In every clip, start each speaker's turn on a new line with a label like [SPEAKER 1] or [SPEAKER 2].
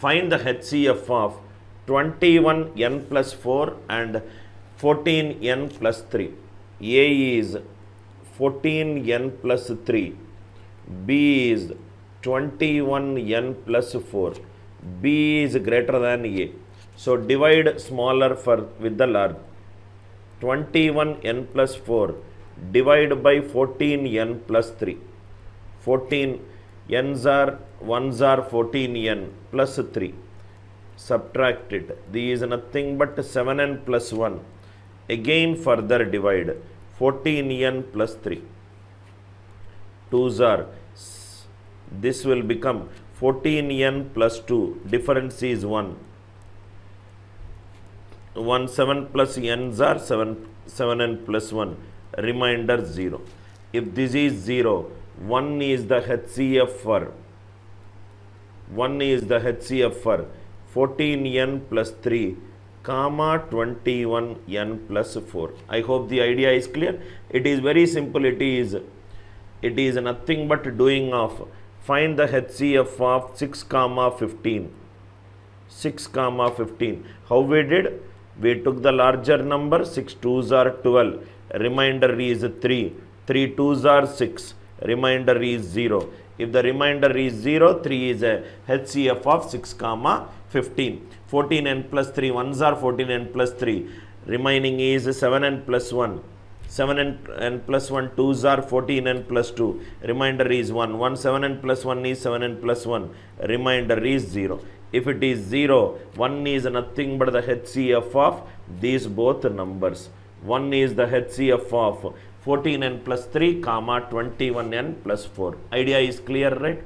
[SPEAKER 1] Find the HCF of 21n plus 4 and 14n plus 3. A is 14n plus 3. B is 21n plus 4. B is greater than A. So divide smaller with the large. 21n plus 4 divide by 14n plus 3. 14 n's are 1's are 14n plus 3. Subtract it. This is nothing but 7n plus 1. Again further divide. 14n plus 3. 2's are. This will become 14n plus 2. Difference is 1. 1 7 plus n's are 7n plus 1. Remainder 0. If this is 0, 1 is the HCF for 14n plus 3 comma 21n plus 4. I hope the idea is clear. It is very simple. It is nothing but doing of find the HCF of 6 comma 15. 6 comma 15. How we did? We took the larger number. 6 2's are 12. Remainder is 3. 3 2's are 6. Remainder is 0. If the remainder is 0, 3 is a HCF of 6 comma 15. 14n plus 3 1's are 14n plus 3. Remaining is 7n plus 1. 7n plus 1 2's are 14n plus 2. Remainder is 1. 1 7n plus 1 is 7n plus 1. Remainder is 0. If it is 0, 1 is nothing but the HCF of these both numbers. 1 is the HCF of 14n plus 3 comma 21n plus 4. Idea is clear, right?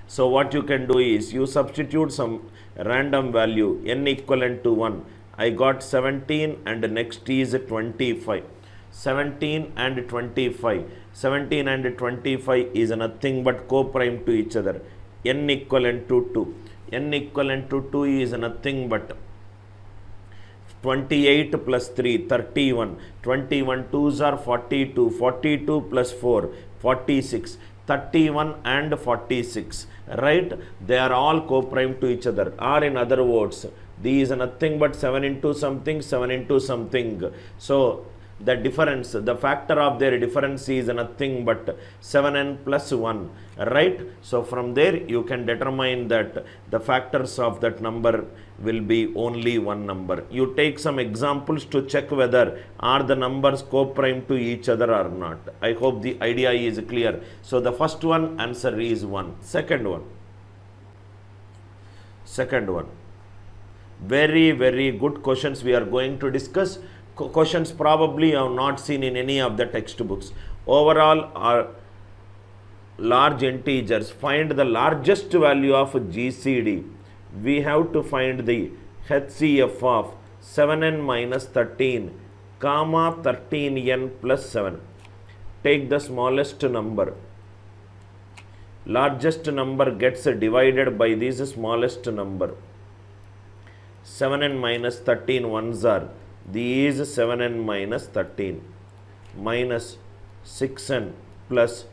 [SPEAKER 1] So what you can do is you substitute some random value n equivalent to 1. I got 17 and next is 25. 17 and 25. 17 and 25 is nothing but co-prime to each other. N equivalent to 2. N equivalent to 2 is nothing but 28 plus 3, 31. 21 2's are 42. 42 plus 4, 46. 31 and 46. Right? They are all co-prime to each other. Or in other words, these are nothing but 7 into something, 7 into something. So the difference, the factor of their difference is nothing but 7n plus 1. Right? So from there you can determine that the factors of that number will be only one number. You take some examples to check whether are the numbers co-prime to each other or not. I hope the idea is clear. So the first one answer is 1. Second one. Very, very good questions we are going to discuss. Questions probably I have not seen in any of the textbooks. Overall are large integers. Find the largest value of GCD. We have to find the HCF of 7n minus 13 comma 13n plus 7. Take the smallest number. Largest number gets divided by this smallest number. 7n minus 13 ones are these 7n minus 13 minus 6n plus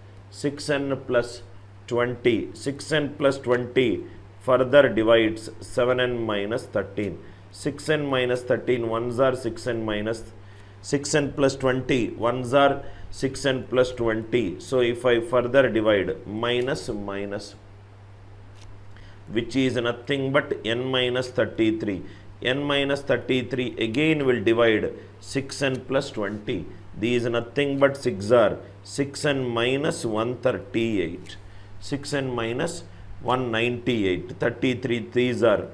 [SPEAKER 1] 20. 6n plus 20 further divides 7n minus 13. 6n minus 13 ones are 6n minus 6n plus 20 ones are 6n plus 20. So if I further divide minus which is nothing but n minus 33. n minus 33 again will divide 6n plus 20. These nothing but 6 are 6n minus 138. 6n minus 198. 33 these are.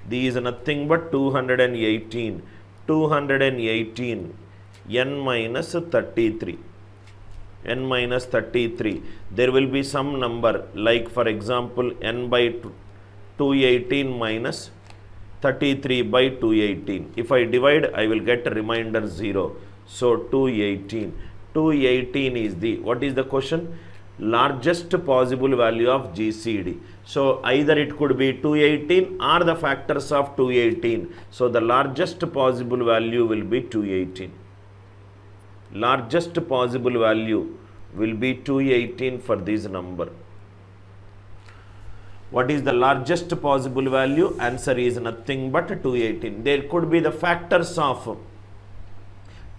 [SPEAKER 1] These nothing but 218. 218 n minus 33. n minus 33. There will be some number like for example n by 218 minus 33 by 218. If I divide, I will get a remainder 0. So 218. 218 is the, what is the question? Largest possible value of GCD. So either it could be 218 or the factors of 218. So the largest possible value will be 218. Largest possible value will be 218 for this number. What is the largest possible value? Answer is nothing but 218. There could be the factors of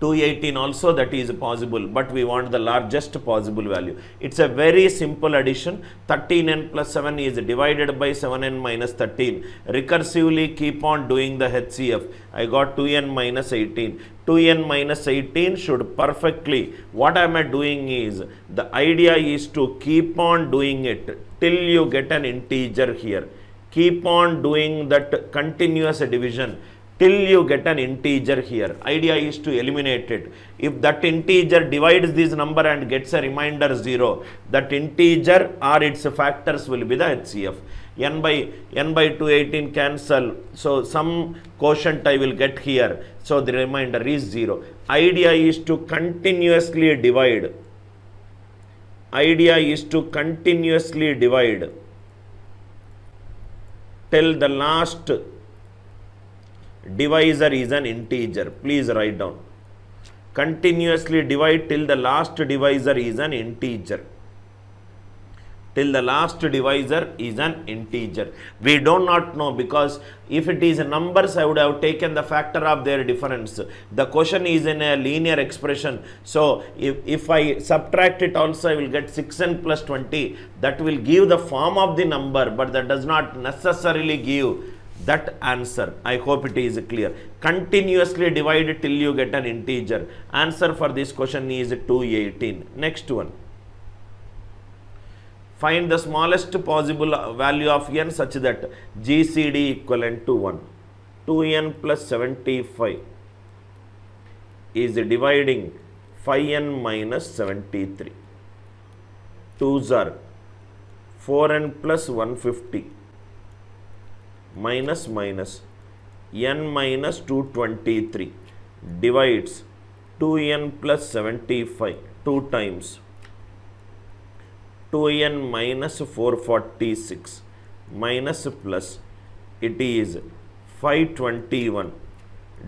[SPEAKER 1] 218 also, that is possible, but we want the largest possible value. It's a very simple addition. 13n plus 7 is divided by 7n minus 13. Recursively keep on doing the HCF. I got 2n minus 18. 2n minus 18 should perfectly, what am I doing is, the idea is to keep on doing it till you get an integer here. Keep on doing that continuous division till you get an integer here. Idea is to eliminate it. If that integer divides this number and gets a remainder 0, that integer or its factors will be the HCF. n by 218 cancel, so some quotient I will get here, so the remainder is 0. Idea is to continuously divide. Idea is to continuously divide till the last divisor is an integer. Please write down. Continuously divide till the last divisor is an integer. Till the last divisor is an integer. We do not know, because if it is numbers, I would have taken the factor of their difference. The question is in a linear expression. So if I subtract it also, I will get 6n plus 20. That will give the form of the number, but that does not necessarily give that answer. I hope it is clear. Continuously divide till you get an integer. Answer for this question is 218. Next one. Find the smallest possible value of n such that GCD equivalent to 1. 2n plus 75 is dividing 5n minus 73. 2s are 4n plus 150 minus n minus 223 divides 2n plus 75 2 times 2n minus 446 minus plus, it is 521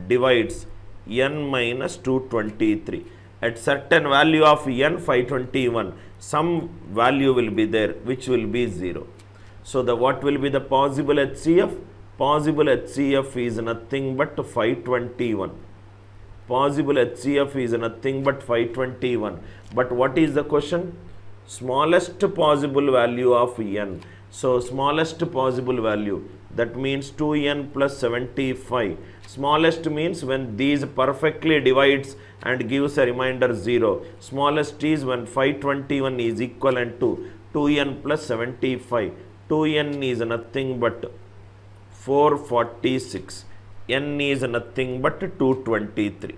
[SPEAKER 1] divides n minus 223. At certain value of n 521, some value will be there which will be 0. So what will be the possible HCF? Possible HCF is nothing but 521. Possible HCF is nothing but 521. But what is the question? Smallest possible value of n. So smallest possible value, that means 2n plus 75. Smallest means when these perfectly divides and gives a remainder 0. Smallest is when 521 is equivalent to 2n plus 75. 2n is nothing but 446. n is nothing but 223.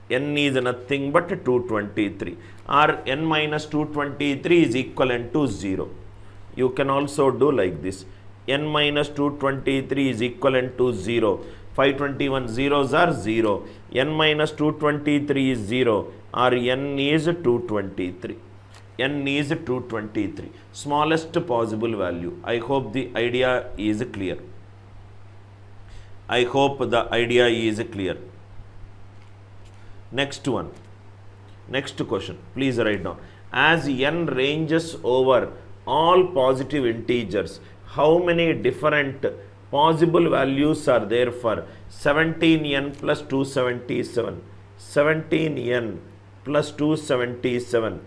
[SPEAKER 1] n is nothing but 223, or n minus 223 is equivalent to 0. You can also do like this. n minus 223 is equivalent to 0. 521 zeros are 0. n minus 223 is 0, or n is 223. n is 223. Smallest possible value. I hope the idea is clear. I hope the idea is clear. Next one. Next question. Please write down. As n ranges over all positive integers, how many different possible values are there for 17n plus 277? 17n plus 277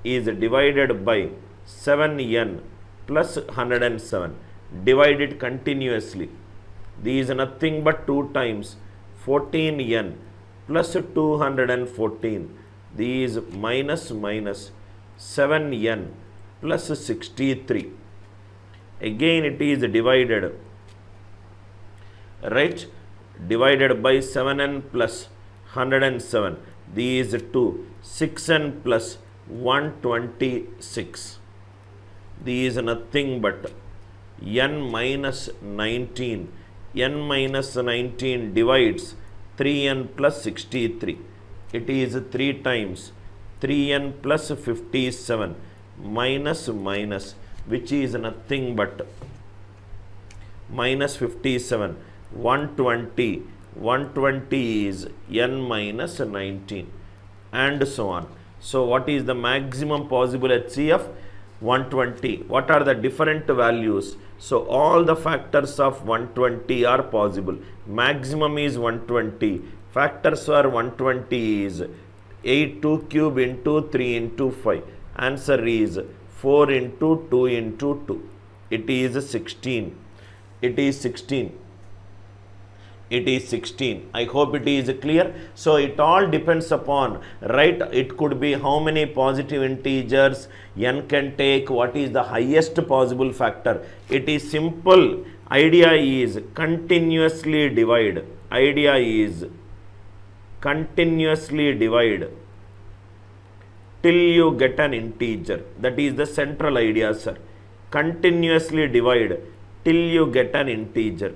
[SPEAKER 1] is divided by 7n plus 107. Divide it continuously. These is nothing but 2 times 14n plus 214. These minus 7n plus 63. Again it is divided, right? Divided by 7n plus 107. These 2, 6n plus 126. These nothing but n minus 19. n minus 19 divides 3n plus 63. It is 3 times 3n plus 57 minus, which is nothing but minus 57. 120. 120 is n minus 19, and so on. So what is the maximum possible HCF? 120. What are the different values? So all the factors of 120 are possible. Maximum is 120. Factors for 120 is 8 2 cube into 3 into 5. Answer is 4 into 2 into 2. It is 16. It is 16. It is 16. I hope it is clear. So it all depends upon, right? It could be how many positive integers n can take, what is the highest possible factor. It is simple. Idea is continuously divide. Idea is continuously divide till you get an integer. That is the central idea, sir. Continuously divide till you get an integer.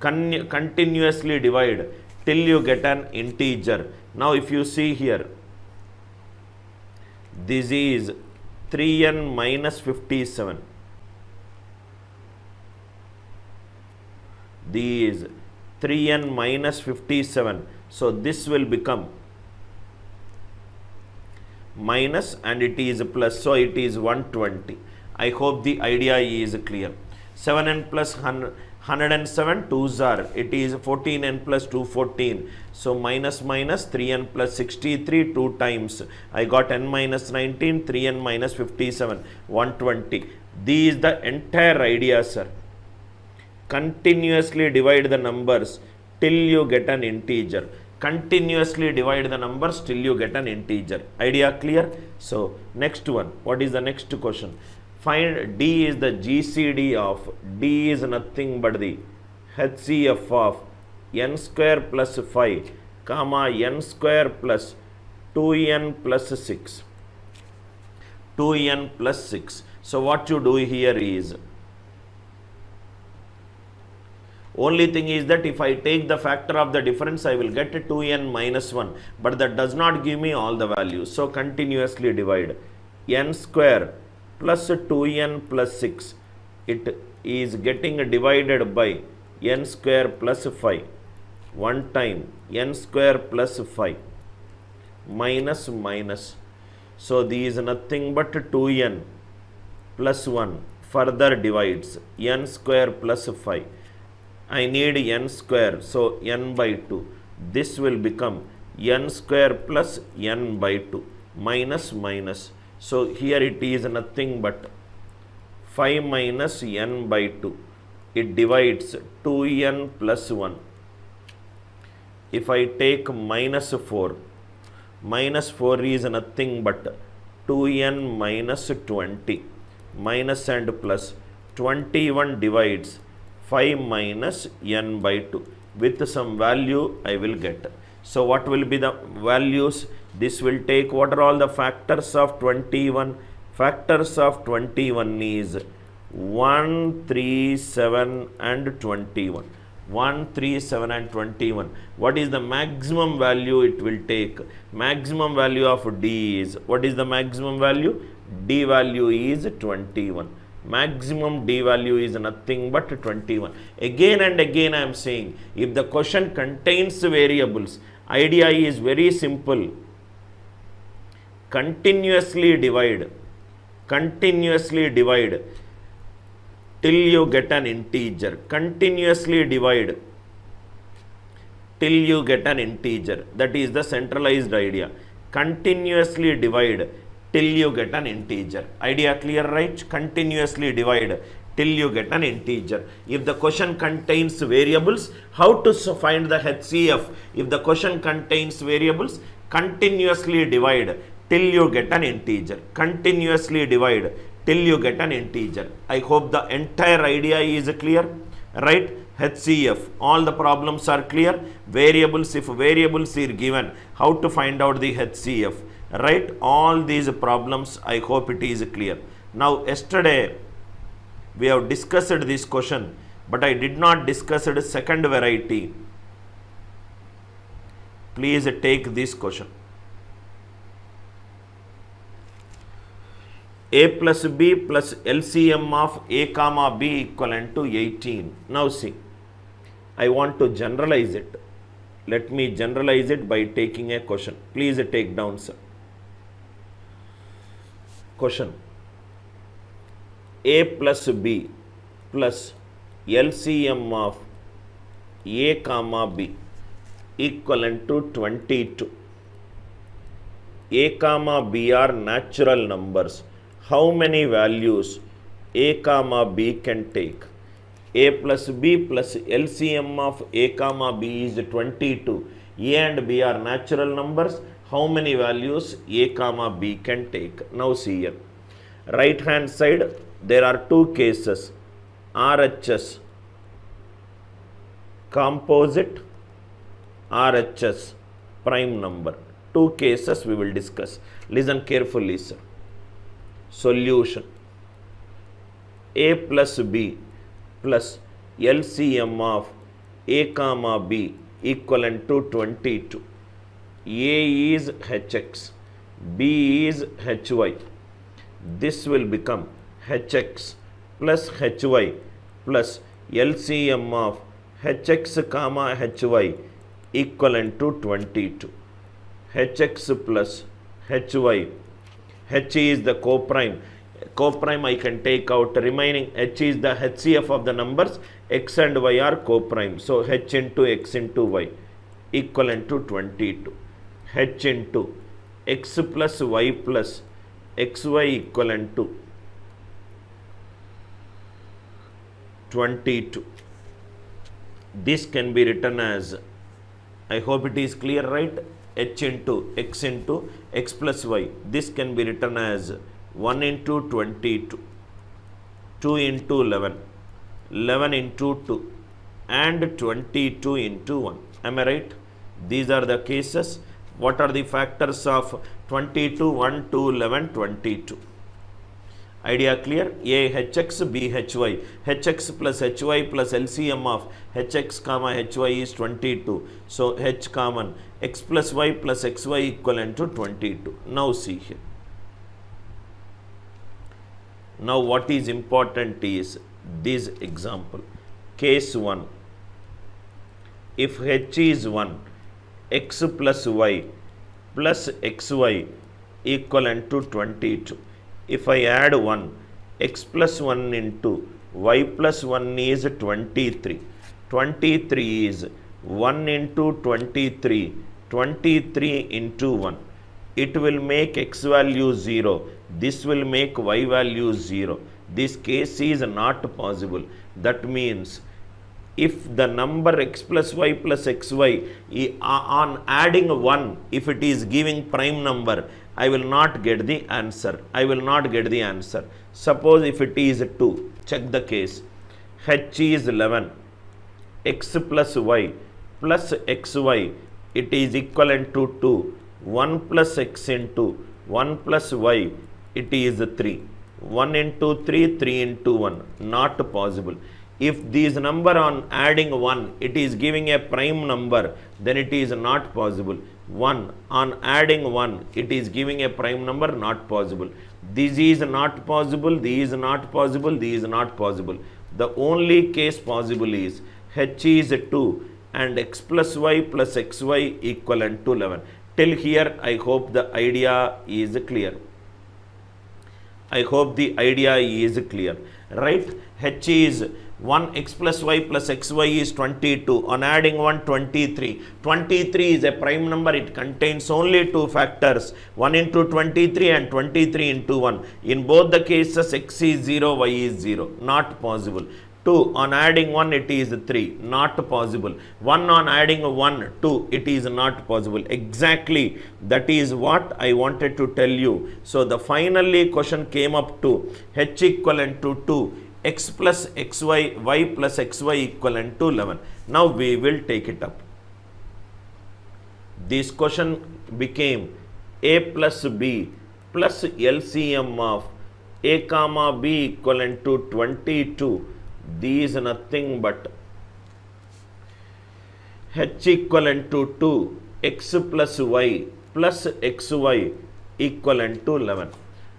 [SPEAKER 1] Continuously divide till you get an integer. Now if you see here, this is 3n minus 57. This is 3n minus 57. So this will become minus and it is plus. So it is 120. I hope the idea is clear. 7n plus 107, 2s are, it is 14n plus 2, 14. So minus 3n plus 63, 2 times. I got n minus 19, 3n minus 57, 120. This is the entire idea, sir. Continuously divide the numbers till you get an integer. Continuously divide the numbers till you get an integer. Idea clear? So next one. What is the next question? Find D is the GCD of, D is nothing but the HCF of n square plus 5, comma n square plus 2n plus 6. 2n plus 6. So what you do here is, only thing is that if I take the factor of the difference, I will get 2n minus 1. But that does not give me all the values. So continuously divide n square plus 2n plus 6. It is getting divided by n square plus 5. One time n square plus 5 minus minus. So this is nothing but 2n plus 1 further divides n square plus 5. I need n square, so n by 2. This will become n square plus n by 2 minus minus. So here it is nothing but 5 minus n by 2. It divides 2n plus 1. If I take minus 4 is nothing but 2n minus 20. Minus and plus 21 divides 5 minus n by 2. With some value I will get. So what will be the values? This will take, what are all the factors of 21? Factors of 21 is 1, 3, 7 and 21. 1, 3, 7 and 21. What is the maximum value it will take? Maximum value of D is, what is the maximum value? D value is 21. Maximum D value is nothing but 21. Again and again I am saying, if the question contains variables, idea is very simple. Continuously divide till you get an integer. Continuously divide till you get an integer. That is the centralized idea. Continuously divide till you get an integer. Idea clear, right? Continuously divide till you get an integer. If the question contains variables, how to find the HCF? If the question contains variables, continuously divide till you get an integer. Continuously divide till you get an integer. I hope the entire idea is clear, right? HCF, all the problems are clear. Variables, if variables are given, how to find out the HCF, right? All these problems, I hope it is clear. Now yesterday we have discussed this question, but I did not discuss the second variety. Please take this question. A plus B plus LCM of A comma B equivalent to 18. Now see, I want to generalize it. Let me generalize it by taking a question. Please take down, sir. question. A plus B plus LCM of A comma B equivalent to 22. A comma B are natural numbers. How many values A comma B can take? A plus B plus LCM of A comma B is 22. A and B are natural numbers. How many values A comma B can take? Now see here. Right hand side, there are two cases. RHS composite, RHS prime number. Two cases we will discuss. Listen carefully, sir. Solution. A plus B plus LCM of A comma B equivalent to 22. A is Hx, B is Hy. This will become Hx plus Hy plus LCM of Hx comma Hy equivalent to 22. Hx plus Hy. H is the coprime. Coprime I can take out. Remaining H is the HCF of the numbers. X and Y are coprime. So H into X into Y equivalent to 22. H into X plus Y plus XY equivalent to 22. This can be written as, I hope it is clear, right? H into X plus Y. This can be written as 1 into 22, 2 into 11, 11 into 2, and 22 into 1. Am I right? These are the cases. What are the factors of 22, 1, 2, 11, 22? Idea clear? A Hx, B Hy. Hx plus Hy plus LCM of Hx comma Hy is 22. So H common. X plus Y plus Xy equivalent to 22. Now see here. Now what is important is this example. Case 1. If H is 1, X plus Y plus Xy equivalent to 22. If I add 1, X plus 1 into Y plus 1 is 23. 23 is 1 into 23, 23 into 1. It will make X value 0. This will make Y value 0. This case is not possible. That means if the number X plus Y plus XY on adding 1, if it is giving prime number, I will not get the answer. I will not get the answer. Suppose if it is 2, check the case. H is 11. X plus Y plus XY, it is equivalent to 2. 1 plus X into 1 plus Y, it is 3. 1 into 3, 3 into 1. Not possible. If this number on adding 1, it is giving a prime number, then it is not possible. 1 on adding 1, it is giving a prime number, not possible. This is not possible, this is not possible, this is not possible. The only case possible is H is 2 and X plus Y plus XY equivalent to 11. Till here, I hope the idea is clear. I hope the idea is clear, right? H is 1, X plus Y plus XY is 22. On adding 1, 23. 23 is a prime number. It contains only two factors. 1 into 23 and 23 into 1. In both the cases, X is 0, Y is 0. Not possible. 2 on adding 1, it is 3. Not possible. 1 on adding 1, 2, it is not possible. Exactly, that is what I wanted to tell you. So the finally question came up to H equivalent to 2, X plus XY, Y plus XY equivalent to 11. Now we will take it up. This question became A plus B plus LCM of A comma B equivalent to 22. These nothing but H equivalent to 2, X plus Y plus XY equivalent to 11.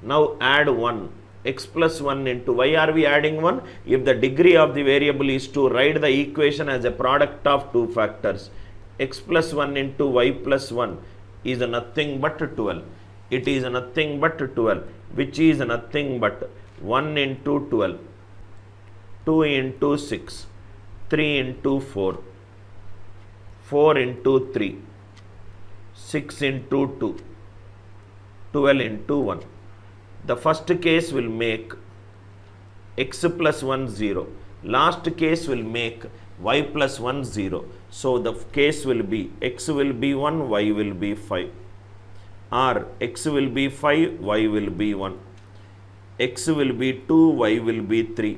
[SPEAKER 1] Now add 1, X plus 1 into, why are we adding 1? If the degree of the variable is 2, write the equation as a product of two factors. X plus 1 into Y plus 1 is nothing but 12. it is nothing but 12, which is nothing but 1 into 12, 2 into 6, 3 into 4, 4 into 3, 6 into 2, 12 into 1. The first case will make x plus 1 0. Last case will make y plus 1 0. So the case will be x will be 1, y will be 5. Or x will be 5, y will be 1. X will be 2, y will be 3.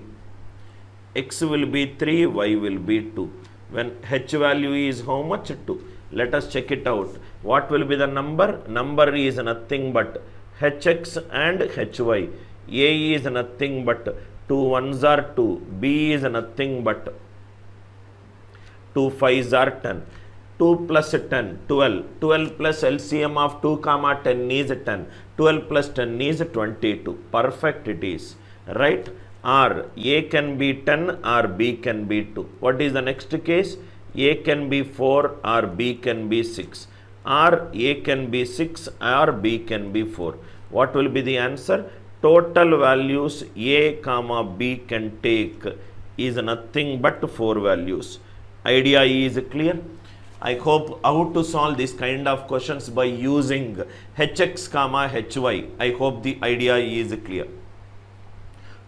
[SPEAKER 1] X will be 3, y will be 2. When h value is how much? 2. Let us check it out. What will be the number? Number is nothing but hx and hy. A is nothing but 2 ones are 2. B is nothing but 2 5s are 10. 2 plus 10, 12. 12 plus LCM of 2 comma 10 is 10. 12 plus 10 is 22. Perfect it is. Right? Or A can be 10 or B can be 2. What is the next case? A can be 4 or B can be 6. Or A can be 6 or B can be 4. What will be the answer? Total values A comma B can take is nothing but 4 values. Idea is clear? I hope how to solve this kind of questions by using hx comma hy. I hope the idea is clear.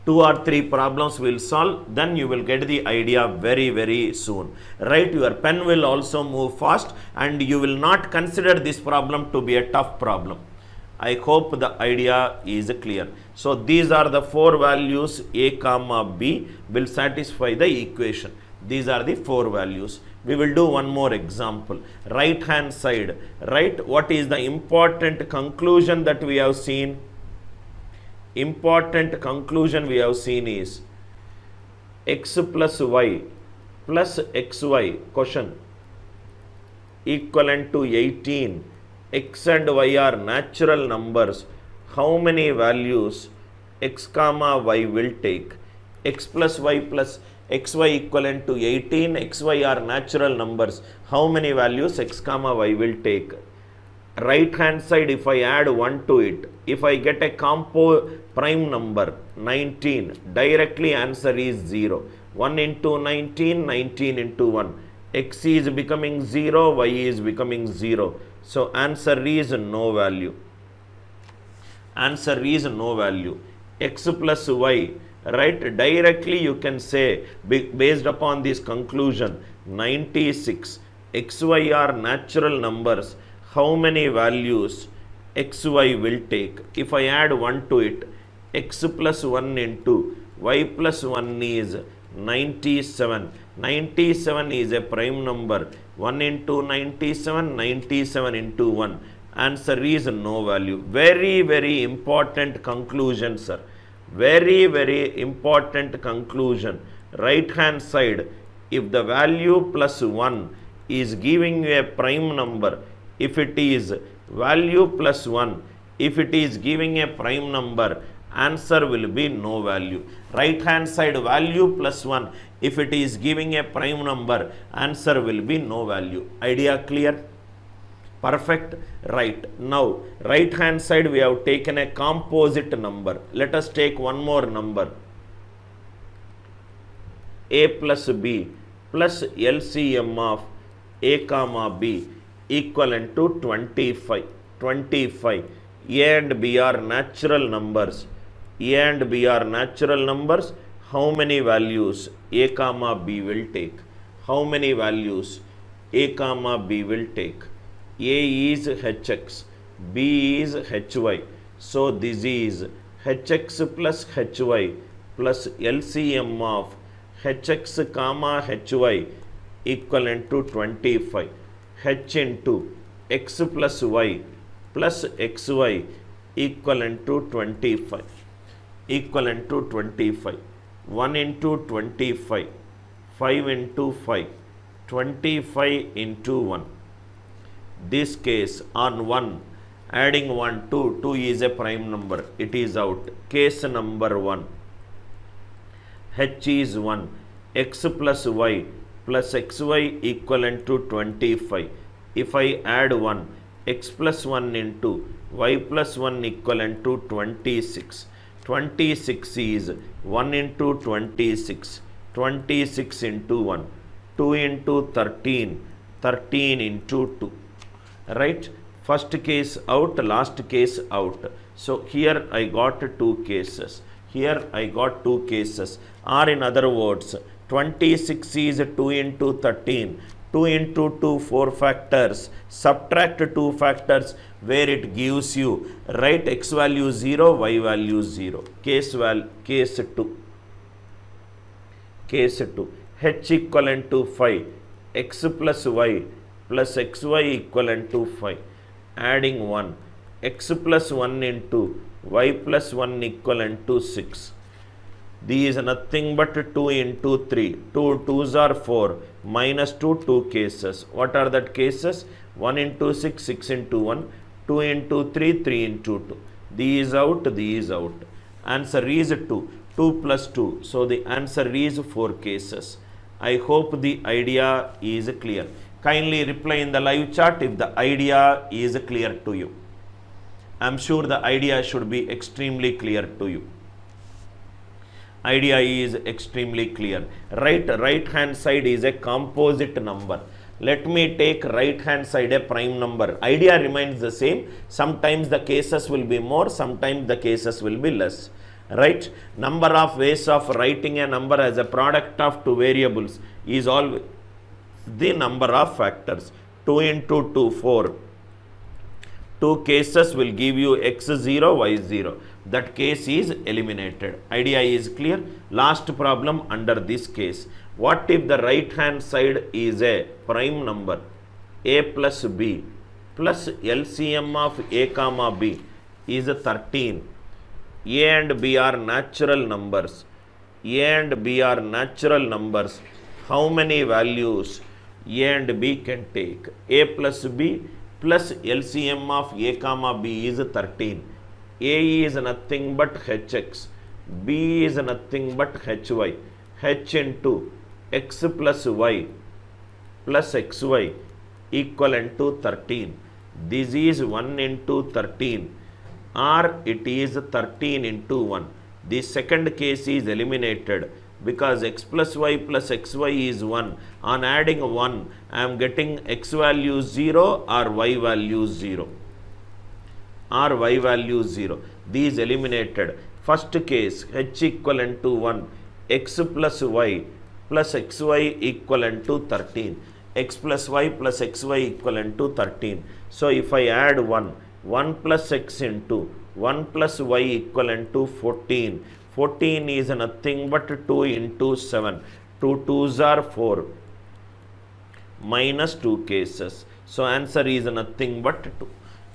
[SPEAKER 1] 2 or 3 problems will solve, then you will get the idea very soon. Right? Your pen will also move fast and you will not consider this problem to be a tough problem. I hope the idea is clear. So these are the 4 values A comma B will satisfy the equation. These are the 4 values. We will do one more example. Right hand side, right? What is the important conclusion that we have seen? Important conclusion we have seen is x plus y plus xy question equivalent to 18. X and y are natural numbers. How many values x comma y will take? X plus y plus xy equivalent to 18. Xy are natural numbers. How many values x comma y will take? Right hand side, if I add 1 to it, if I get a compo prime number 19, directly answer is 0. 1 into 19, 19 into 1. X is becoming 0, y is becoming 0. So answer is no value. Answer is no value. X plus y, right? Directly you can say, based upon this conclusion, 96. Xy are natural numbers. How many values xy will take? If I add 1 to it, x plus 1 into y plus 1 is 97. 97 is a prime number. 1 into 97, 97 into 1. Answer is no value. Very important conclusion, sir. Very important conclusion. Right hand side, if the value plus 1 is giving you a prime number, if it is value plus 1, if it is giving a prime number, answer will be no value. Right hand side, value plus 1, if it is giving a prime number, answer will be no value. Idea clear? Perfect. Right. Now right hand side we have taken a composite number. Let us take one more number, a plus b plus LCM of a comma b equivalent to 25. 25. A and B are natural numbers. A and B are natural numbers. How many values A comma B will take? How many values A comma B will take? A is hx, B is hy. So this is hx plus hy plus LCM of hx comma hy equivalent to 25. H into x plus y plus xy equivalent to 25. Equivalent to 25. 1 into 25. 5 into 5. 25 into 1. This case on 1, adding 1 to 2 is a prime number. It is out. Case number 1. H is 1. X plus y plus xy equivalent to 25. If I add 1, x plus 1 into y plus 1 equivalent to 26. 26 is 1 into 26, 26 into 1, 2 into 13, 13 into 2, right? First case out, last case out. So here I got two cases, here I got two cases, or in other words, 26 is 2 into 13, 2 into 2, 4 factors, subtract 2 factors where it gives you, right, x value 0, y value 0. Case 2. Case 2. H equivalent to 5, x plus y plus xy equivalent to 5. Adding 1, x plus 1 into y plus 1 equivalent to 6. These are nothing but 2 into 3. 2 2s are 4, minus 2, 2 cases. What are that cases? 1 into 6, 6 into 1, 2 into 3, 3 into 2. These out, these out. Answer is 2. 2 plus 2. So the answer is 4 cases. I hope the idea is clear. Kindly reply in the live chat if the idea is clear to you. I am sure the idea should be extremely clear to you. Idea is extremely clear. Right hand side is a composite number. Let me take right hand side a prime number. Idea remains the same. Sometimes the cases will be more, sometimes the cases will be less. Right? Number of ways of writing a number as a product of two variables is always the number of factors. 2 into 2, 4. 2 cases will give you x0, y0. That case is eliminated. Idea is clear. Last problem under this case. What if the right hand side is a prime number? A plus b plus LCM of a comma b is 13. A and b are natural numbers. A and b are natural numbers. How many values a and b can take? A plus b plus LCM of a comma b is 13. A is nothing but hx, b is nothing but hy, h into x plus y plus xy equivalent to 13. This is 1 into 13, or it is 13 into 1. The second case is eliminated because x plus y plus xy is 1. On adding 1, I am getting x value 0 or y value 0. Or y value 0. These eliminated. First case, h equivalent to 1, x plus y plus xy equivalent to 13. X plus y plus xy equivalent to 13. So if I add 1, 1 plus x into 1 plus y equivalent to 14. 14 is nothing but 2 into 7. 2 2s are 4. Minus 2 cases. So answer is nothing but 2.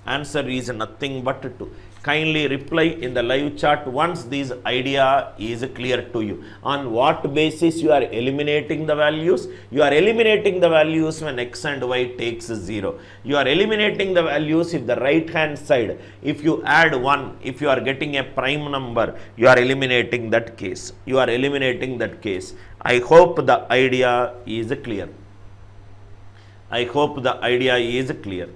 [SPEAKER 1] Answer is nothing but 2. Kindly reply in the live chat once this idea is clear to you. On what basis you are eliminating the values? You are eliminating the values when x and y takes 0. You are eliminating the values if the right hand side, if you add 1, if you are getting a prime number, you are eliminating that case. You are eliminating that case. I hope the idea is clear. I hope the idea is clear.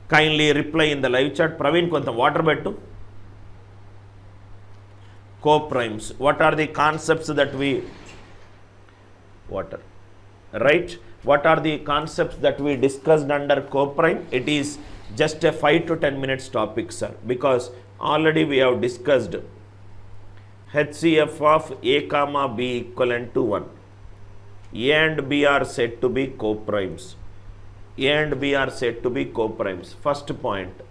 [SPEAKER 1] Kindly reply in the live chat. Praveen, kontam water bettu. Co-primes. What are the concepts that we... Water. Right? What are the concepts that we discussed under co-prime? It is just a 5 to 10 minutes topic, sir. Because already we have discussed HCF of A comma B equivalent to 1. A and B are said to be co-primes. A and B are said to be co-primes. First point,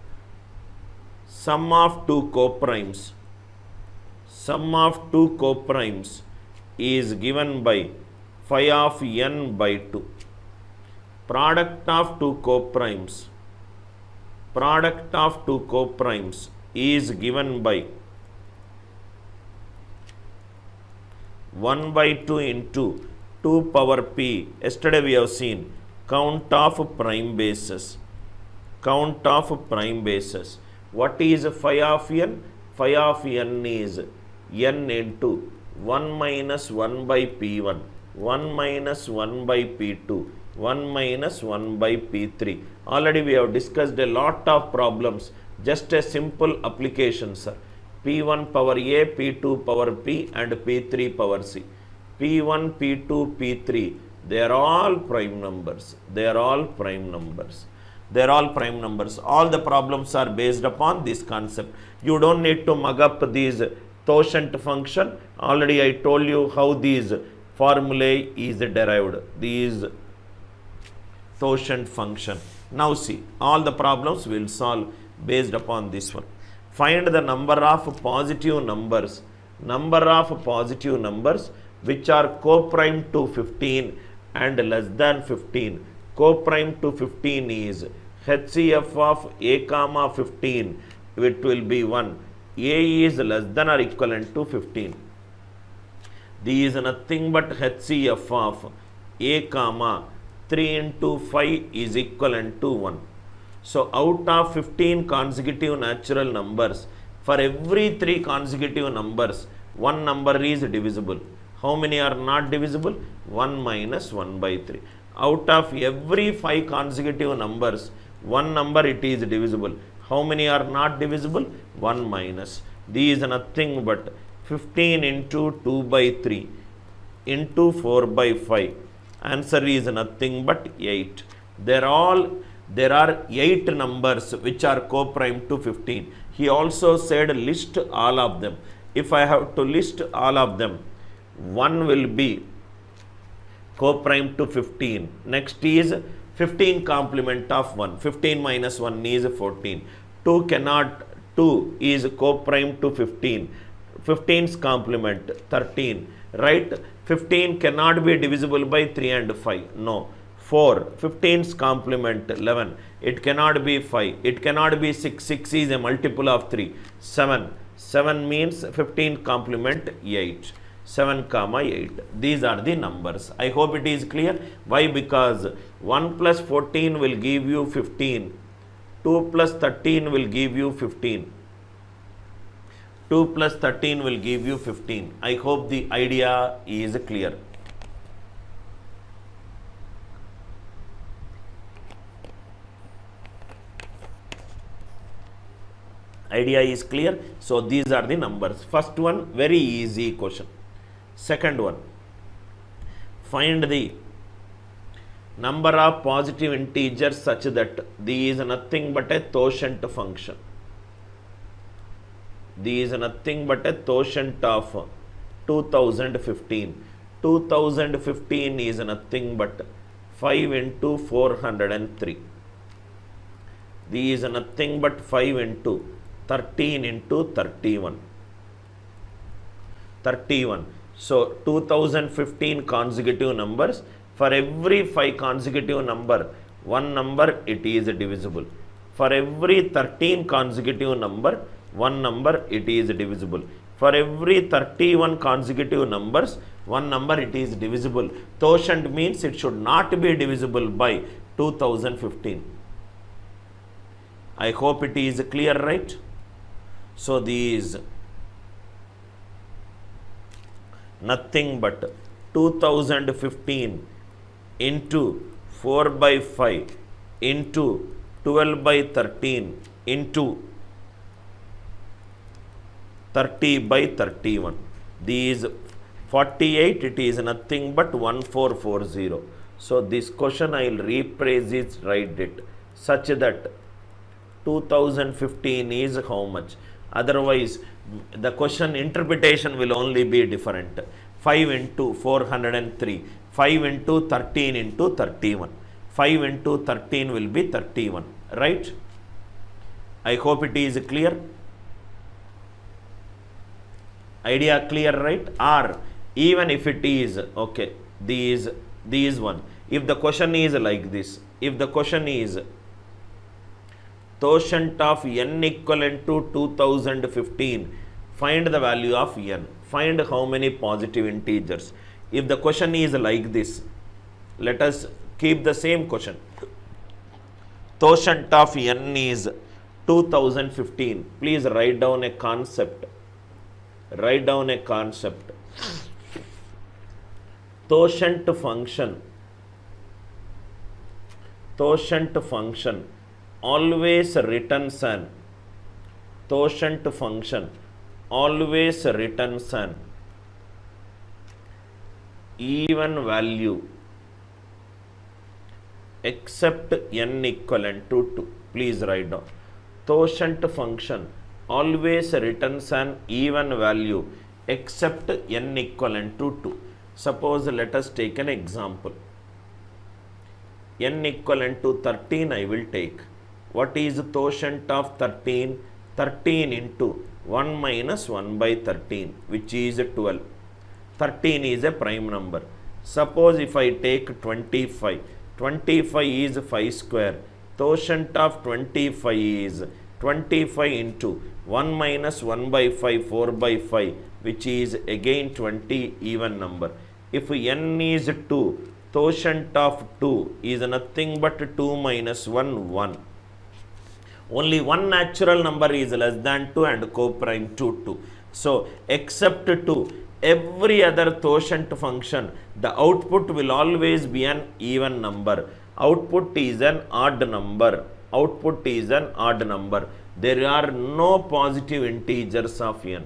[SPEAKER 1] sum of two co-primes is given by phi of n by 2. Product of two co-primes is given by 1 by 2 into 2 power p. Yesterday we have seen count of prime bases. What is phi of n? Phi of n is n into 1 minus 1 by p1, 1 minus 1 by p2 1 minus 1 by P3. Already we have discussed a lot of problems. Just a simple application, sir. P1 power A, P2 power P and P3 power C. P1, P2, P3, they are all prime numbers. They are all prime numbers. They are all prime numbers. All the problems are based upon this concept. You don't need to mug up these totient function. Already I told you how these formulae is derived. These totient function. Now see, all the problems will solve based upon this one. Find the number of positive numbers. Number of positive numbers which are co-prime to 15 and less than 15. Co-prime to 15 is HCF of A comma 15, it will be 1. A is less than or equivalent to 15. This is nothing but HCF of A comma 3 into 5 is equivalent to 1. So out of 15 consecutive natural numbers, for every 3 consecutive numbers, one number is divisible. How many are not divisible? 1 minus 1 by 3. Out of every 5 consecutive numbers, one number it is divisible. How many are not divisible? 1 minus. This is nothing but 15 into 2 by 3 into 4 by 5. Answer is nothing but 8. There are 8 numbers which are co-prime to 15. He also said list all of them. If I have to list all of them, 1 will be co-prime to 15. Next is 15 complement of 1. 15 minus 1 is 14. 2 is co-prime to 15. 15's complement 13. Right? 15 cannot be divisible by 3 and 5. No. 4. 15's complement 11. It cannot be 5. It cannot be 6. 6 is a multiple of 3. 7. 7 means 15 complement 8. 7 comma 8. These are the numbers. I hope it is clear. Why? Because 1 plus 14 will give you 15. 2 plus 13 will give you 15. 2 plus 13 will give you 15. I hope the idea is clear. Idea is clear. So these are the numbers. First one, very easy question. Second one, find the number of positive integers such that these is nothing but a totient function. These is nothing but a totient of 2015. 2015 is nothing but 5 into 403. These is nothing but 5 into 13 into 31. 31. So 2015 consecutive numbers. For every 5 consecutive number, one number it is divisible. For every 13 consecutive number, one number it is divisible. For every 31 consecutive numbers, one number it is divisible. Totient means it should not be divisible by 2015. I hope it is clear, right? So these nothing but 2015 into 4 by 5 into 12 by 13 into 30 by 31. These 48, it is nothing but 1440. So this question I will rephrase it, write it such that 2015 is how much? Otherwise, the question interpretation will only be different. 5 into 403. 5 into 13 into 31. 5 into 13 will be 31. Right? I hope it is clear. Idea clear, right? Or even if it is, okay, these one. If the question is like this, if the question is totient of n equivalent to 2015, find the value of n. Find how many positive integers. If the question is like this, let us keep the same question. Totient of n is 2015. Please write down a concept. Write down a concept. Totient function quotient function always returns an quotient function always returns an even value except n equivalent to 2. Please write down. Quotient function always returns an even value except n equivalent to 2. Suppose let us take an example. N equivalent to 13 I will take. What is the quotient of 13? 13 into 1 minus 1 by 13, which is 12. 13 is a prime number. Suppose if I take 25, 25 is 5 square. Quotient of 25 is 25 into 1 minus 1 by 5, 4 by 5, which is again 20 even number. If n is 2, quotient of 2 is nothing but 2 minus 1, 1. Only one natural number is less than 2 and co-prime to 2. So, except 2, every other quotient function, the output will always be an even number. Output is an odd number. Output is an odd number. There are no positive integers of n.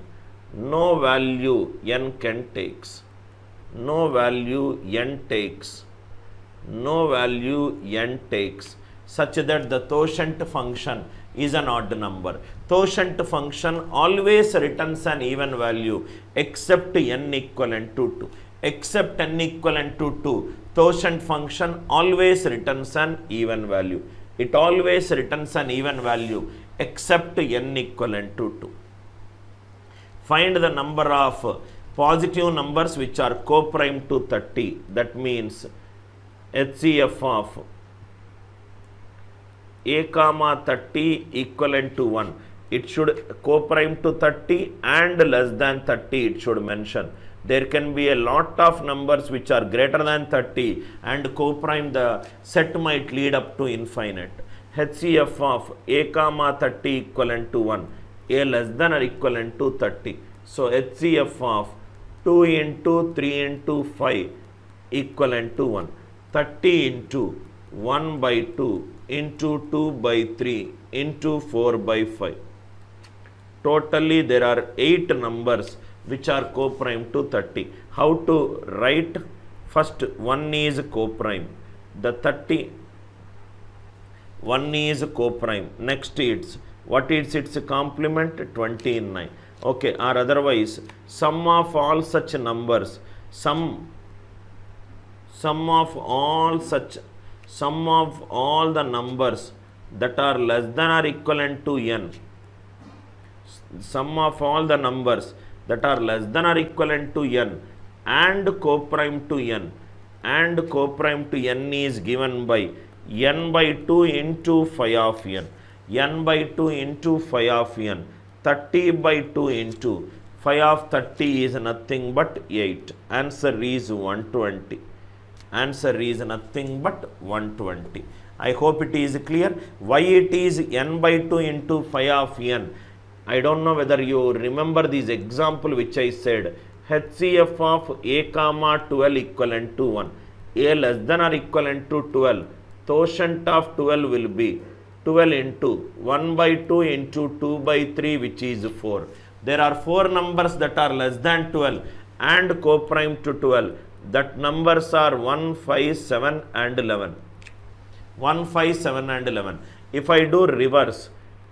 [SPEAKER 1] No value n can takes. No value n takes. No value n takes, such that the quotient function is an odd number. Quotient function always returns an even value except n equivalent to 2. Except n equivalent to 2, quotient function always returns an even value. It always returns an even value except n equivalent to 2. Find the number of positive numbers which are co-prime to 30. That means HCF of a comma 30 equivalent to 1. It should co-prime to 30 and less than 30 it should mention. There can be a lot of numbers which are greater than 30 and co-prime, the set might lead up to infinite. HCF of a comma 30 equivalent to 1, a less than or equivalent to 30. So HCF of 2 into 3 into 5 equivalent to 1. 30 into 1 by 2 into 2 by 3 into 4 by 5. Totally there are 8 numbers which are co-prime to 30. How to write? First 1 is co-prime. The 30, 1 is co-prime. Next it's, what is its complement? 29. Okay, or otherwise sum of all such numbers, sum of all the numbers that are less than or equivalent to n, sum of all the numbers that are less than or equivalent to n and co-prime to n, and co-prime to n is given by n by 2 into phi of n, n by 2 into phi of n, 30 by 2 into phi of 30 is nothing but 8. Answer is 120. Answer is nothing but 120. I hope it is clear. Why it is n by 2 into phi of n? I don't know whether you remember this example which I said. HCF of a comma 12 equivalent to 1. A less than or equivalent to 12. Quotient of 12 will be 12 into 1 by 2 into 2 by 3, which is 4. There are 4 numbers that are less than 12 and co-prime to 12. That numbers are 1, 5, 7 and 11. 1, 5, 7 and 11. If I do reverse,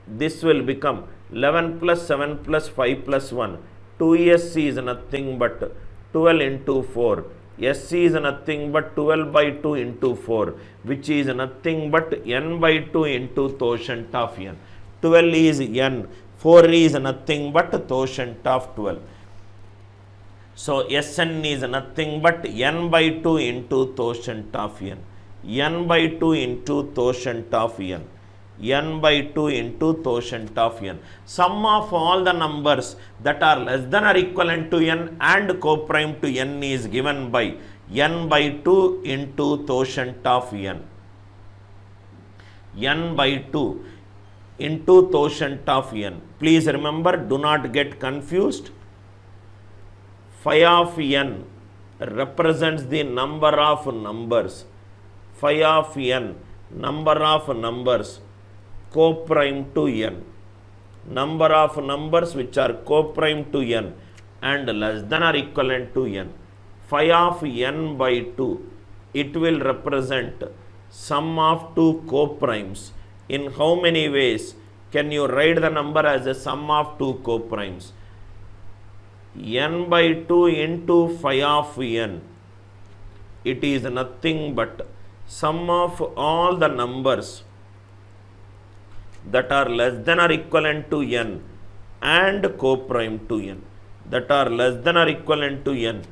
[SPEAKER 1] this will become 11 plus 7 plus 5 plus 1. 2s is nothing but 12 into 4. S is nothing but 12 by 2 into 4, which is nothing but n by 2 into quotient of n. 12 is n, 4 is nothing but quotient of 12. So Sn is nothing but n by 2 into quotient of n. N by 2 into quotient of n. N by 2 into quotient of n. Sum of all the numbers that are less than or equivalent to n and co-prime to n is given by n by 2 into quotient of n. N by 2 into quotient of n. Please remember, do not get confused. Phi of n represents the number of numbers. Phi of n number of numbers co-prime to n. Number of numbers which are co-prime to n and less than or equivalent to n. Phi of n by 2, it will represent sum of two co-primes. In how many ways can you write the number as a sum of two co-primes? N by 2 into phi of n, it is nothing but sum of all the numbers that are less than or equivalent to n and co-prime to n. That are less than or equivalent to n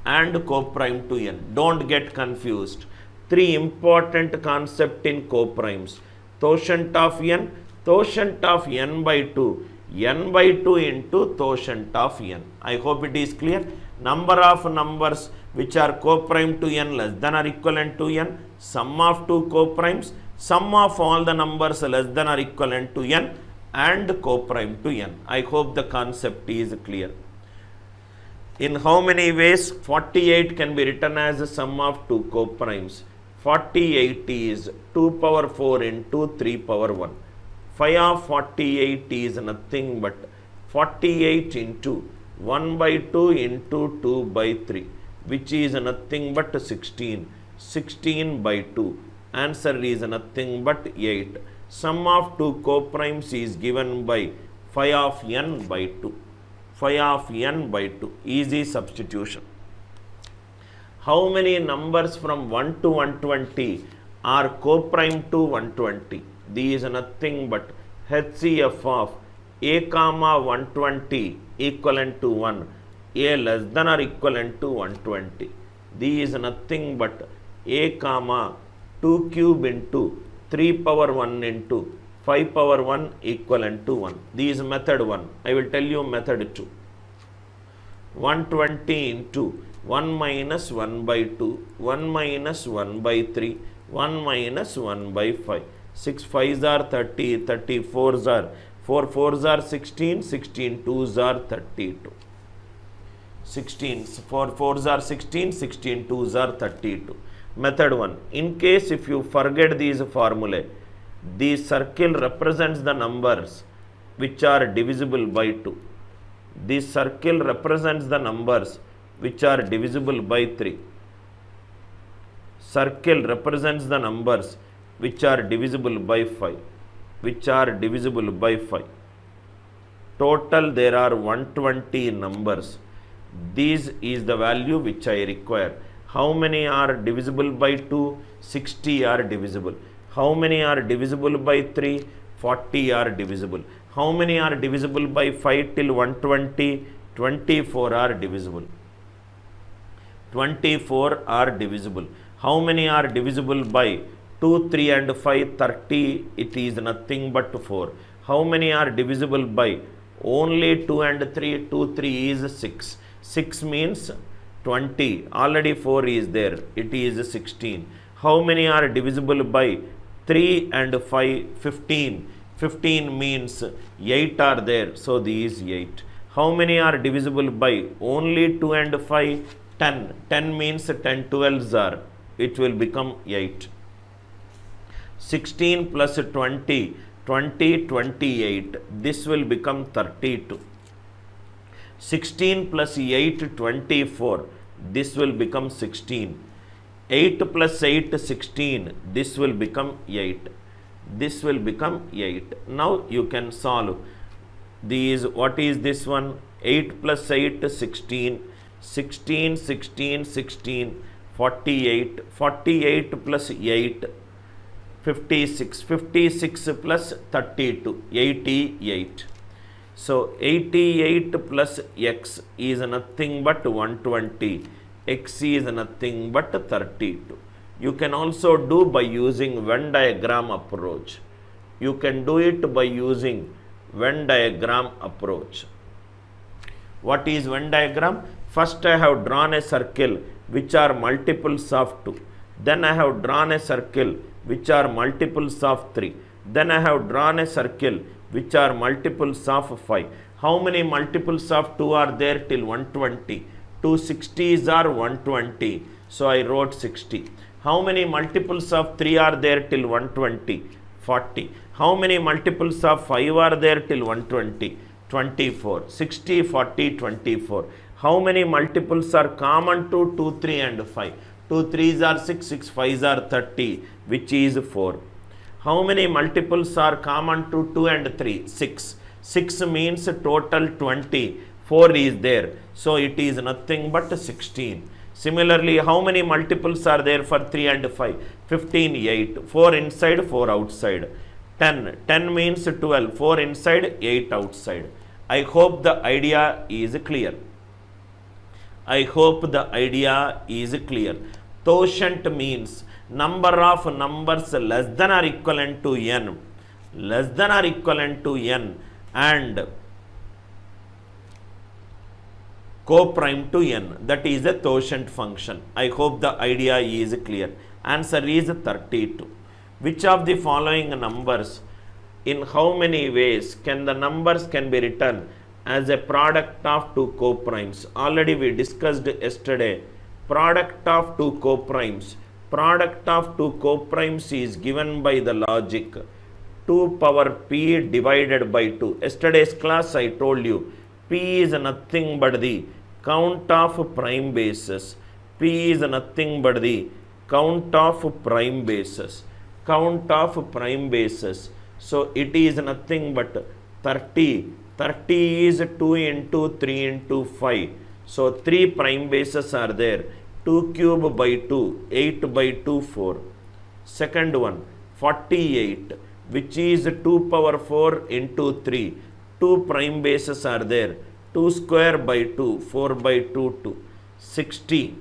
[SPEAKER 1] and co-prime to n. Don't get confused. Three important concepts in co-primes. Quotient of n, quotient of n by 2, n by 2 into quotient of n. I hope it is clear. Number of numbers which are co-prime to n less than or equivalent to n, sum of two co-primes, sum of all the numbers less than or equivalent to n and co-prime to n. I hope the concept is clear. In how many ways 48 can be written as a sum of two co-primes? 48 is 2 power 4 into 3 power 1. Phi of 48 is nothing but 48 into 1 by 2 into 2 by 3, which is nothing but 16. 16 by 2. Answer is nothing but 8. Sum of two co-primes is given by phi of n by 2. Phi of n by 2. Easy substitution. How many numbers from 1 to 120 are co-prime to 120? These is nothing but HCF of a comma 120 equivalent to 1, a less than or equivalent to 120. These is nothing but a comma 2 cube into 3 power 1 into 5 power 1 equivalent to 1. This is method 1. I will tell you method 2. 120 into 1 minus 1 by 2, 1 minus 1 by 3, 1 minus 1 by 5. 6 5s are 30, 30 4s are 4 4s are 16, 16 2s are 32. 16 4 4s are 16, 16 2s are 32. Method 1. In case if you forget these formulae, the circle represents the numbers which are divisible by 2. This circle represents the numbers which are divisible by 3. Circle represents the numbers which are divisible by 5. Which are divisible by 5. Total there are 120 numbers. This is the value which I require. How many are divisible by 2? 60 are divisible. How many are divisible by 3? 40 are divisible. How many are divisible by 5 till 120? 24 are divisible. 24 are divisible. How many are divisible by 2, 3 and 5? 30. It is nothing but 4. How many are divisible by only 2 and 3? 2, 3 is 6. 6 means 20. Already 4 is there. It is 16. How many are divisible by 3 and 5? 15. 15 means 8 are there. So these 8. How many are divisible by only 2 and 5? 10. 10 means 10 12s are. It will become 8. 16 plus 20. 20, 28. This will become 32. 16 plus 8, 24. This will become 16. 8 plus 8, 16. This will become 8. This will become 8. Now you can solve these. What is this one? 8 plus 8, 16. 16, 16, 16. 48. 48 plus 8, 56. 56 plus 32. 88. So 88 plus x is nothing but 120. X is nothing but 32. You can also do by using Venn diagram approach. You can do it by using Venn diagram approach. What is Venn diagram? First I have drawn a circle which are multiples of 2. Then I have drawn a circle which are multiples of 3. Then I have drawn a circle which are multiples of 5. How many multiples of 2 are there till 120? 2 60s are 120. So I wrote 60. How many multiples of 3 are there till 120? 40. How many multiples of 5 are there till 120? 24. 60, 40, 24. How many multiples are common to 2, 3 and 5? 2 3s are 6, 6 5s are 30, which is 4. How many multiples are common to 2 and 3? 6. 6 means total 20. 4 is there. So it is nothing but 16. Similarly, how many multiples are there for 3 and 5? 15, 8. 4 inside, 4 outside. 10. 10 means 12. 4 inside, 8 outside. I hope the idea is clear. I hope the idea is clear. Quotient means number of numbers less than or equivalent to n. Less than or equivalent to n and co-prime to n. That is a quotient function. I hope the idea is clear. Answer is 32. Which of the following numbers, in how many ways can the numbers can be written as a product of two co-primes? Already we discussed yesterday. Product of two co-primes. Product of two co-primes is given by the logic 2 power p divided by 2. Yesterday's class I told you p is nothing but the count of prime bases. P is nothing but the count of prime bases. Count of prime bases. So it is nothing but 30. 30 is 2 into 3 into 5. So 3 prime bases are there. 2 cube by 2, 8 by 2, 4. Second one, 48, which is 2 power 4 into 3. 2 prime bases are there. 2 square by 2, 4 by 2, 2. 60.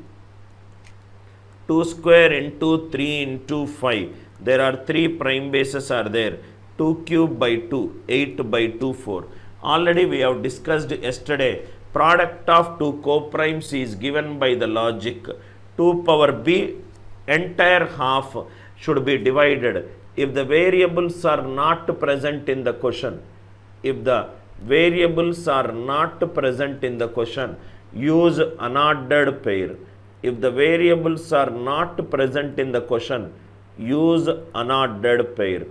[SPEAKER 1] 2 square into 3 into 5. There are 3 prime bases are there. 2 cube by 2, 8 by 2, 4. Already we have discussed yesterday. Product of two co-primes is given by the logic 2 power b, entire half should be divided if the variables are not present in the question. If the variables are not present in the question, use unordered pair. If the variables are not present in the question, use unordered pair.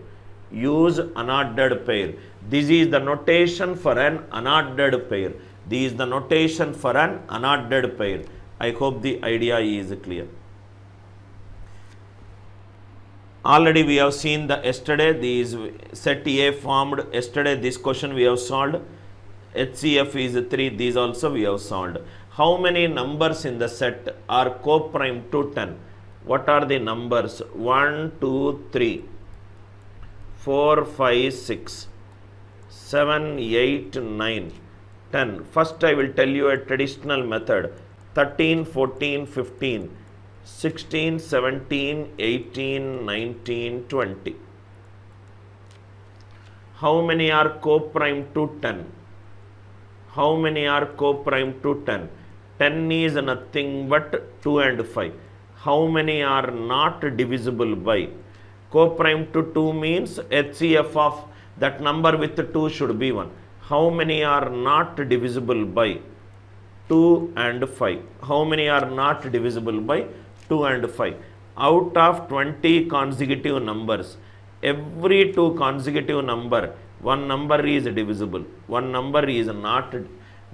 [SPEAKER 1] Use unordered pair. This is the notation for an unordered pair. This is the notation for an unordered pair. I hope the idea is clear. Already we have seen the yesterday, this set A formed. Yesterday this question we have solved. HCF is 3. These also we have solved. How many numbers in the set are co-prime to 10? What are the numbers? 1, 2, 3, 4, 5, 6, 7, 8, 9, 10. First I will tell you a traditional method. 13, 14, 15, 16, 17, 18, 19, 20. How many are co-prime to 10? How many are co-prime to 10? 10 is nothing but 2 and 5. How many are not divisible by? Co-prime to 2 means HCF of that number with 2 should be 1. How many are not divisible by? 2 and 5. How many are not divisible by? 2 and 5. Out of 20 consecutive numbers, every 2 consecutive number, one number is divisible, one number is not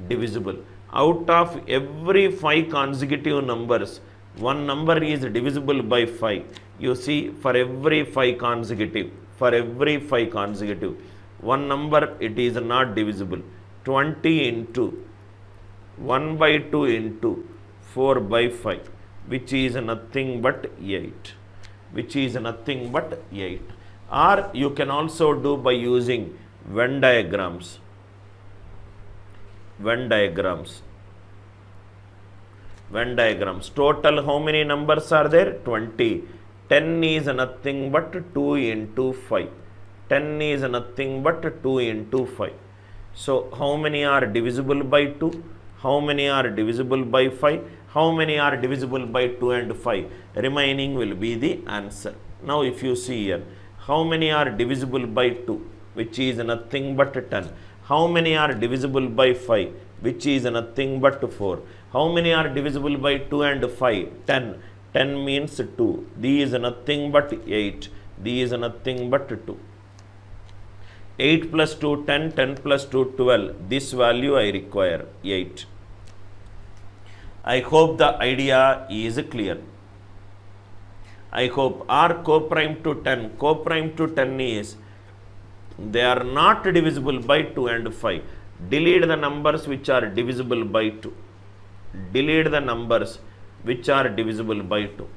[SPEAKER 1] divisible. Out of every 5 consecutive numbers, one number is divisible by 5. You see, for every 5 consecutive, one number it is not divisible. 20 into 1 by 2 into 4 by 5, which is nothing but 8. Which is nothing but 8. Or you can also do by using Venn diagrams. Venn diagrams. Venn diagrams. Total how many numbers are there? 20. 10 is nothing but 2 into 5. 10 is nothing but 2 into 5. So how many are divisible by 2? How many are divisible by 5? How many are divisible by 2 and 5? Remaining will be the answer. Now if you see here, how many are divisible by 2? Which is nothing but 10. How many are divisible by 5? Which is nothing but 4. How many are divisible by 2 and 5? 10. 10 means 2. These is nothing but 8. These is nothing but 2. 8 plus 2, 10, 10 plus 2, 12. This value I require 8. I hope the idea is clear. I hope R co-prime to 10. Co-prime to 10 is they are not divisible by 2 and 5. Delete the numbers which are divisible by 2. Delete the numbers which are divisible by 2.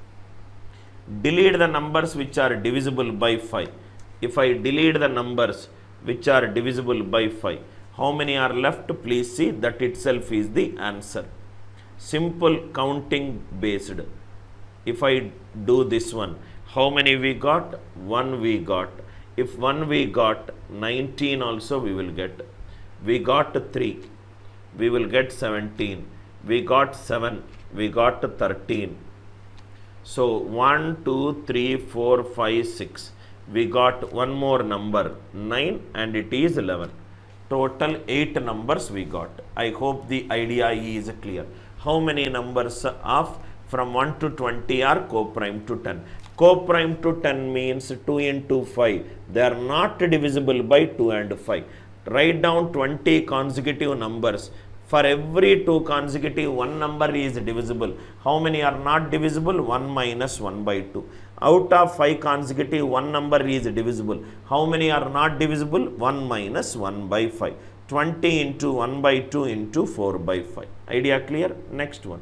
[SPEAKER 1] Delete the numbers which are divisible by 5. If I delete the numbers which are divisible by 5, how many are left? Please see, that itself is the answer. Simple counting based. If I do this one, how many we got? 1 we got. If 1 we got, 19 also we will get. We got 3, we will get 17. We got 7, we got 13. So 1, 2, 3, 4, 5, 6. We got one more number 9 and it is 11. Total 8 numbers we got. I hope the idea is clear. How many numbers of from 1 to 20 are co-prime to 10? Co-prime to 10 means 2 into 5. They are not divisible by 2 and 5. Write down 20 consecutive numbers. For every 2 consecutive, one number is divisible. How many are not divisible? 1 minus 1 by 2. Out of 5 consecutive, one number is divisible. How many are not divisible? 1 minus 1 by 5. 20 into 1 by 2 into 4 by 5. Idea clear? Next one.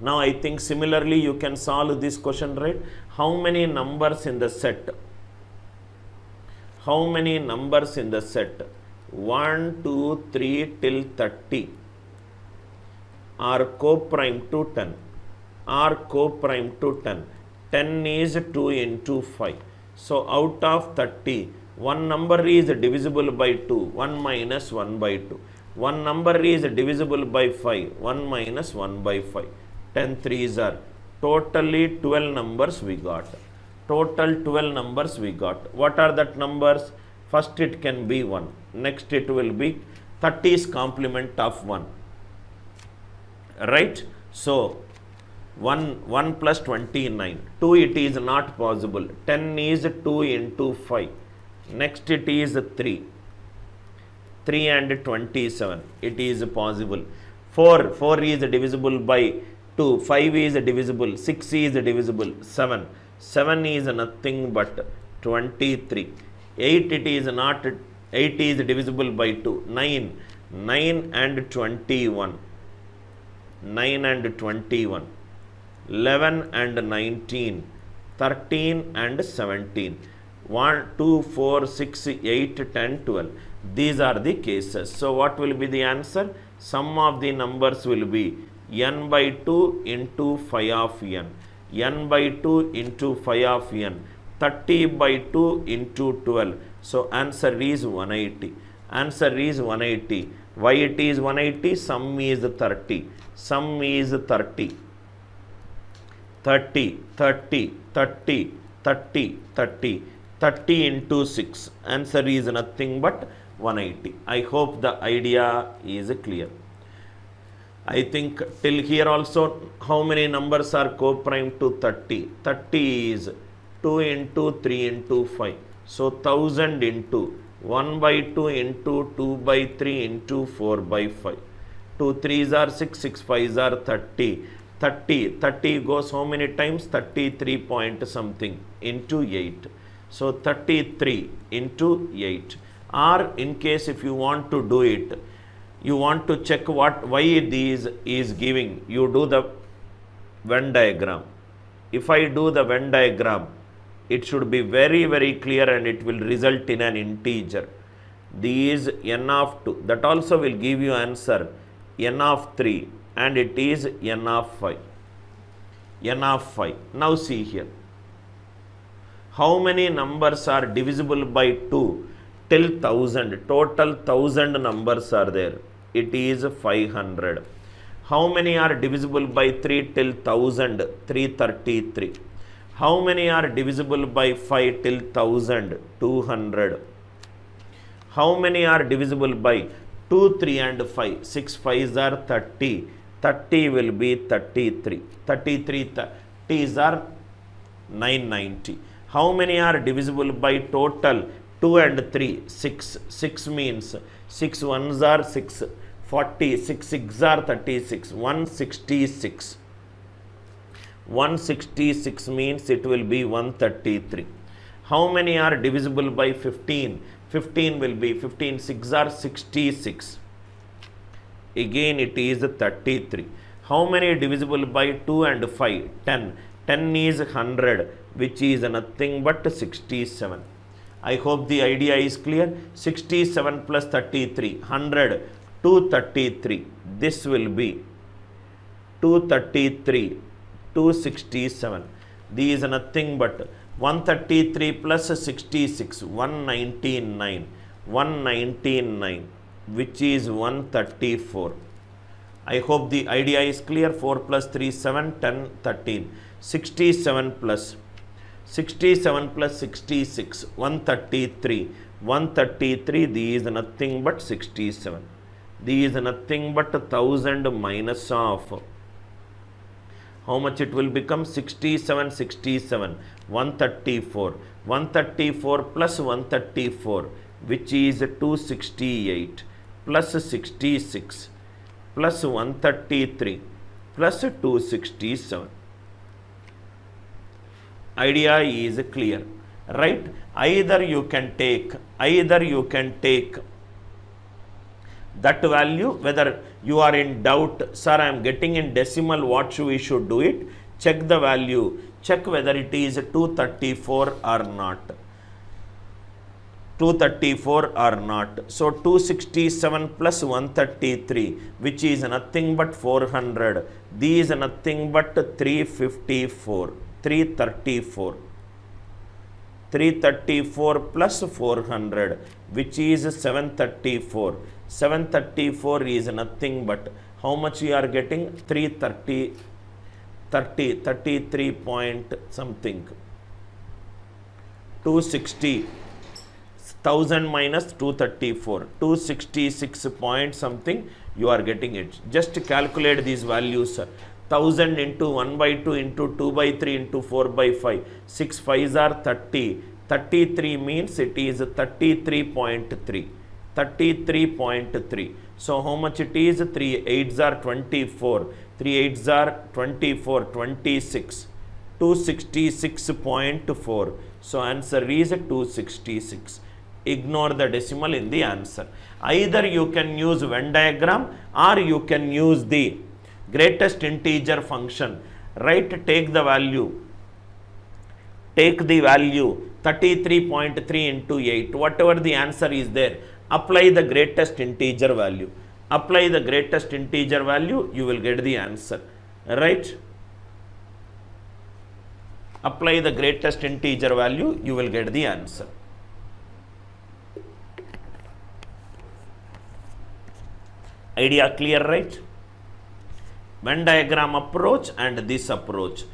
[SPEAKER 1] Now I think similarly you can solve this question, right? How many numbers in the set? How many numbers in the set? 1, 2, 3 till 30 are co-prime to 10. Are co-prime to 10. 10 is 2 into 5. So out of 30, one number is divisible by 2, 1 minus 1 by 2. One number is divisible by 5, 1 minus 1 by 5. 10 threes are totally 12 numbers we got. Total 12 numbers we got. What are that numbers? First it can be 1. Next it will be 30's complement of 1. Right? So 1 plus 29. 2 it is not possible. 10 is 2 into 5. Next it is 3. 3 and 27. It is possible. 4 is divisible by 2. 5 is divisible. 6 is divisible. 7 is nothing but 23. 8 it is not. 8 is divisible by 2. 9 and 21. 9 and 21. 11 and 19. 13 and 17. 1, 2, 4, 6, 8, 10, 12. These are the cases. So what will be the answer? Sum of the numbers will be n by 2 into phi of n. N by 2 into phi of n. 30 by 2 into 12. So answer is 180. Answer is 180. Why it is 180? Sum is 30. Sum is 30. 30, 30, 30, 30, 30. 30 into 6. Answer is nothing but 180. I hope the idea is clear. I think till here also, how many numbers are co-prime to 30? 30 is 2 into 3 into 5. So 1000 into 1 by 2 into 2 by 3 into 4 by 5. 2 3s are 6, 6 5s are 30. 30 goes how many times? 33 point something into 8. So 33 into 8. Or in case if you want to do it, you want to check why these is giving, you do the Venn diagram. If I do the Venn diagram, it should be very clear and it will result in an integer. These n of 2, that also will give you answer n of 3 and it is n of 5. N of 5. Now see here. How many numbers are divisible by 2 till 1000? Total 1000 numbers are there. It is 500. How many are divisible by 3 till 1000? 333. How many are divisible by 5 till 1000? 200. How many are divisible by 2, 3 and 5? 6 5s are 30. 30 will be 33. 33 30s are 990. How many are divisible by total? 2 and 3, 6. 6 means 6 ones are 6. 40, 6 6 are 36. 166. 166 means it will be 133. How many are divisible by 15? 15 will be 15 6 are 66. Again it is 33. How many divisible by 2 and 5? 10. 10 is 100, which is nothing but 67. I hope the idea is clear. 67 plus 33, 100, 233. This will be 233, 267. This is nothing but 133 plus 66, 199, 199, which is 134. I hope the idea is clear. 4 plus 3, 7, 10, 13. 67 plus 66, 133. 133, this is nothing but 67. This is nothing but 1000 minus of. How much it will become? 67, 67, 134. 134 plus 134, which is 268, plus 66, plus 133, plus 267. Idea is clear, right? Either you can take that value, whether you are in doubt, sir, I am getting in decimal, what we should do it? Check the value, check whether it is 234 or not. 234 or not. So 267 plus 133, which is nothing but 400. These is nothing but 354. 334. 334 plus 400, which is 734. 734 is nothing but how much you are getting? 33 point something. 260. 1000 minus 234. 266 point something you are getting it. Just calculate these values. 1000 into 1 by 2 into 2 by 3 into 4 by 5. 6 5s are 30. 33 means it is 33.3. 33.3. So how much it is? 3 8s are 24. 3 8s are 24. 26. 266.4. So answer is 266. Ignore the decimal in the answer. Either you can use Venn diagram or you can use the greatest integer function, right? Take the value 33.3 into 8, whatever the answer is there, apply the greatest integer value. Apply the greatest integer value, you will get the answer, right? Apply the greatest integer value, you will get the answer. Idea clear, right? Venn diagram approach and this approach.